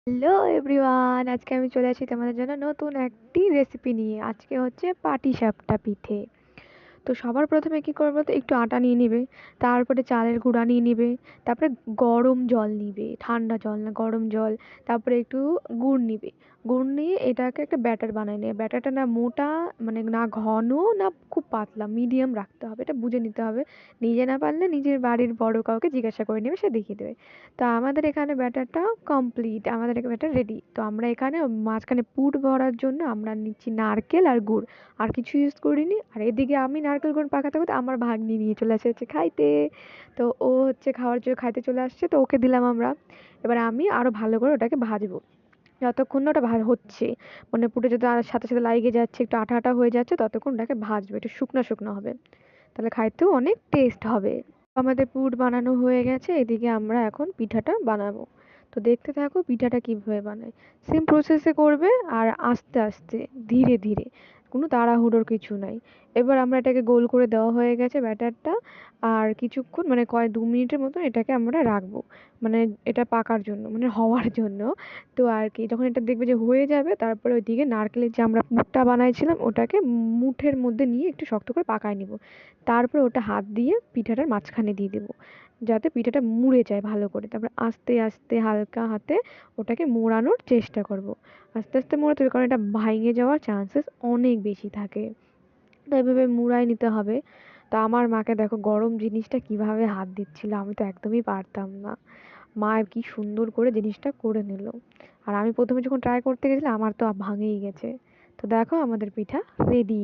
Hello everyone, আজকে আমি চলে আসি তোমাদের জন্য নতুন একটি রেসিপি নিয়ে। আজকে হচ্ছে পাটিসাপটা পিঠে। তো সবার প্রথমে কি করবে বলতো, একটু আটা নিয়ে নিবে, তারপরে চালের গুঁড়া নিয়ে নিবে, তারপরে গরম জল নিবে, ঠান্ডা জল না গরম জল, তারপরে একটু গুড় নিবে। গুড় নিয়ে এটাকে একটা ব্যাটার বানায় নেবে। ব্যাটারটা না মোটা, মানে না ঘন না খুব পাতলা, মিডিয়াম রাখতে হবে, এটা বুঝে নিতে হবে। নিজে না পারলে নিজের বাড়ির বড় কাউকে জিজ্ঞাসা করে নেবে, সে দেখিয়ে দেবে। তো আমাদের এখানে ব্যাটারটা কমপ্লিট, আমাদের এখানে ব্যাটার রেডি। তো আমরা এখানে মাঝখানে পুর ভরার জন্য আমরা নিচ্ছি নারকেল আর গুড়, আর কিছু ইউজ করিনি। আর এদিকে আমি নারকেল গুড় পাকাতে পাকাতে আমার ভাগ্নি নিয়ে চলে এসেছে খাইতে। তো ও হচ্ছে খাওয়ার জন্য খাইতে চলে আসছে, তো ওকে দিলাম আমরা। এবার আমি আরো ভালো করে ওটাকে ভাজবো। যতক্ষণ না ওটা হচ্ছে, মানে পুরো যত আর সাথে সাথে লাগিয়ে যাচ্ছে, একটু আঠা আঠা হয়ে যাচ্ছে, ততক্ষণ ওটাকে ভাজবে, একটু শুকনো শুকনো হবে, তাহলে খাইতেও অনেক টেস্ট হবে। আমাদের পুর বানানো হয়ে গেছে, এদিকে আমরা এখন পিঠাটা বানাবো। তো দেখতে থাকো পিঠাটা কিভাবে বানাই। সেম প্রসেসে করবে, আর আস্তে আস্তে, ধীরে ধীরে, কোনো তাড়াহুড়োর কিছু নাই। এবার আমরা এটাকে গোল করে দেওয়া হয়ে গেছে ব্যাটারটা। আর কিছুক্ষণ, মানে কয়েক 2 মিনিটের মতন এটাকে আমরা রাখবো, মানে এটা পাকার জন্য, মানে হওয়ার জন্য। তো আর কি, যখন এটা দেখবে যে হয়ে যাবে, তারপরে ওইদিকে নারকেলের যে আমরা পুরটা বানাইছিলাম ওটাকে মুঠের মধ্যে নিয়ে একটু শক্ত করে পাকায় নিব। তারপর ওটা হাত দিয়ে পিঠাটার মাঝখানে দিয়ে দেবো, যাতে পিঠাটা মুড়ে যায় ভালো করে। তারপর আস্তে আস্তে হালকা হাতে ওটাকে মোড়ানোর চেষ্টা করব। আস্তে আস্তে মোড়াতে হবে, কারণ এটা ভাঙে যাওয়ার চান্সেস অনেক বেশি থাকে। তো এভাবে মুড়াই নিতে হবে। তো আমার মাকে দেখো গরম জিনিসটা কিভাবে হাত দিচ্ছিল, আমি তো একদমই পারতাম না। মা কি সুন্দর করে জিনিসটা করে নিল। আর আমি প্রথমে যখন ট্রাই করতে গেছিলাম, আমার তো ভাঙেই গেছে। তো দেখো আমাদের পিঠা রেডি।